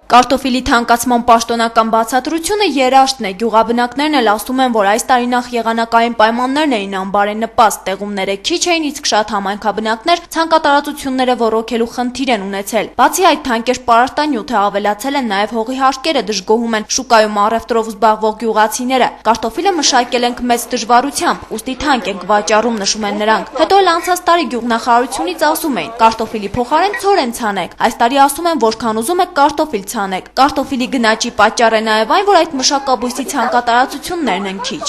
Կարտոֆիլի թանկացման պաշտոնական բացատրությունը երաշտն է։ Գյուղաբնակներն էլ ասում են, որ այս տարի նախ եղանակային պայմաններն էին անբարենպաստ, տեղումները քիչ էին, իսկ շատ համայնքաբնակներ ցանկատարածությունները ոռոգելու խնդիր են ունեցել։ Բացի այդ, թանկեր պարարտանյութը ավելացել են նաև հողի հարկերը, դժգոհում են շուկայում առևտրով զբաղվող գյուղացիները։ Կարտոֆիլը մշակել ենք մեծ դժվարությամբ, ուստի թանկ ենք վաճառում, նշում են նրանք։ Հետո էլ անցած տարի գյուղնախարարությունից ասում էին, կարտոֆիլի փոխարեն ցորեն ցանեք։ Այս տարի ասում են, որքան ուզում եք կարտոֆիլ ցանեք։ Կարտոֆիլի գնաճի պատճառ է նաև այն, որ այդ մշակաբույսի ցանկատարածություններն են քիչ։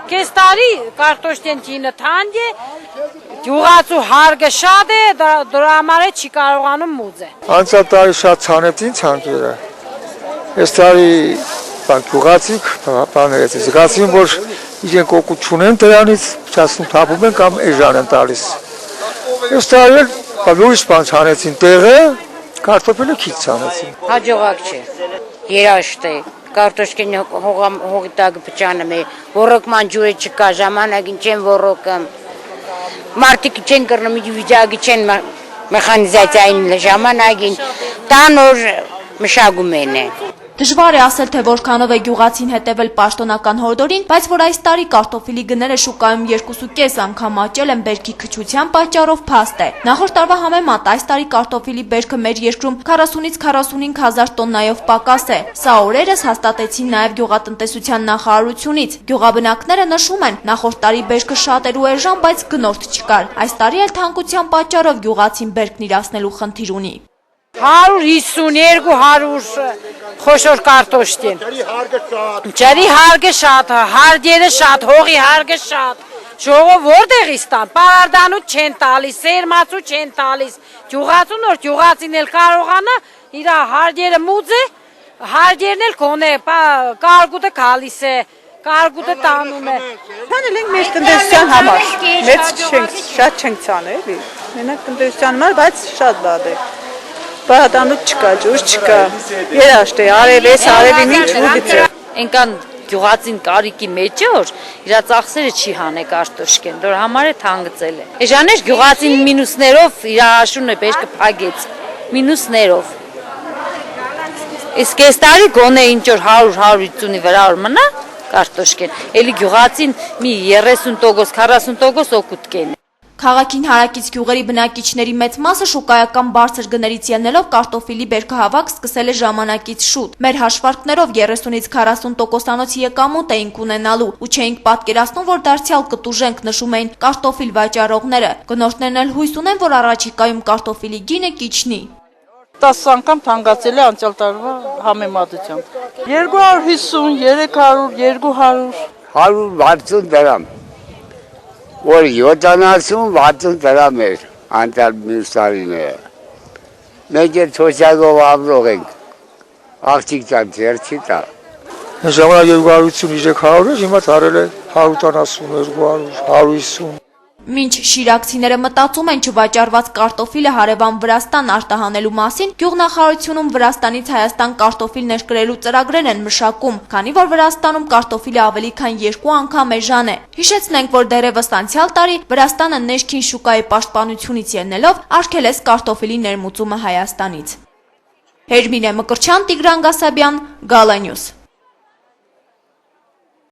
Կես տարի կարտոշտեն ջինը թանկ է, գյուղացու հարգը շատ է, դրա համար չի կարողանում մուծել։ Անցյալ տարի շատ ցանեցին ցանկերը։ Այս տարի գյուղացիք բաներից զգացին, որ իրենք օգուտ չունեն դրանից, չասում թափում են կամ էժան են տալիս։ Այս տարի ուրիշ բան ցանեցին տեղը, կարտոֆիլը քիչ ցանեցին։ Հաջողակ չէ։ Երաշտ է։ Կարտոշկեն հողի տակ փճանում է, ոռոգման ջուրը չկա, ժամանակին չեն ոռոգում։ Մարդիկ չեն կրնում, վիճակի չեն մեխանիզացիային ժամանակին, տան օր մշակում են։ Դժվար է ասել, թե որքանով է գյուղացին հետևել պաշտոնական հորդորին, բայց որ այս տարի կարտոֆիլի գները շուկայում 2.5 անգամ աճել են բերքի քչության պատճառով փաստ է։ Նախորդ տարվա համեմատ այս տարի կարտոֆիլի բերքը մեր երկրում 40-ից 45 հազար տոննայով պակաս է։ Սա օրերս հաստատեցին նաև գյուղատնտեսության նախարարությունից։ Գյուղաբնակները նշում են, նախորդ տարի բերքը շատ էր ու էժան, բայց գնորդ չկար։ Այս տարի էլ թանկության պատճառով գյուղացին բերքն իրացնելու խնդիր ունի։ 150-200 խոշոր կարտոշտին։ Ջրի հարգը շատ, հարգերը շատ, հողի հարգը շատ։ Ժողով որտեղից տան, պարարտանուց չեն տալիս, սերմացու չեն տալիս։ Գյուղացու նոր գյուղացին էլ կարողանա իր հարգերը մուծե, հարգերն էլ կոնե, կարգուտը գալիս է, կարգուտը տանում է։ Ցանել ենք մեր տնտեսության համար, մեծ շատ չենք ցանել, էլի։ Մենակ տնտեսության համար, բայց շատ բադ է։ Պարարտանուց չկա, ջուր չկա, երաշտ է, արևես, արևին ինչ ուղից է։ Ենքան գյուղացին կարիքի մեջ է, որ իր ծախսերը չի հանե կարտոշկեն, դոր համար է թանկցել է։ Էժաներ գյուղացին մինուսներով իր հաշունը բերքը փագեց, մինուսներով։ Իսկ այս տարի գոնե ինչ որ 100-150-ի վրա որ մնա կարտոշկեն, էլի գյուղացին մի 30%, 40% օգուտ կեն։ Քաղաքին հարակից գյուղերի բնակիչների մեծ մասը շուկայական բարձր գներից ելնելով կարտոֆիլի բերքահավաք սկսել է ժամանակից շուտ։ Մեր հաշվարկներով 30-ից 40%-անոց եկամուտ էինք ունենալու ու չէինք պատկերացնում, որ դարձյալ կտուժենք, նշում էին կարտոֆիլ վաճառողները։ Գնորդներն էլ հույս ունեն, որ առաջիկայում կարտոֆիլի գինը կիջնի։ 10 անգամ թանկացել է անցյալ տարվա համեմատությամբ։ 250, 300, 200, 160 դրամ։ Որ 70-60 դրամ էր անցյալ մյուս տարիները։ Մենք էլ թոշակով ապրող ենք, աղջիկ տան ձեր չի տա։ Ժամանակ 253 էր, հիմա դարել է 170, 200, 150։ Մինչ շիրակցիները մտածում են չվաճառված կարտոֆիլը հարևան Վրաստան արտահանելու մասին, գյուղնախարարությունում Վրաստանից Հայաստան կարտոֆիլ ներկրելու ծրագրեր են մշակում, քանի որ Վրաստանում կարտոֆիլը ավելի քան 2 անգամ էժան է։ Հիշեցնենք, որ դեռևս անցյալ տարի Վրաստանը ներքին շուկայի պաշտպանությունից ելնելով արգելեց կարտոֆիլի ներմուծումը Հայաստանից։ Հերմինե Մկրտչյան, Տիգրան Գասաբյան, Գալա Նյուզ։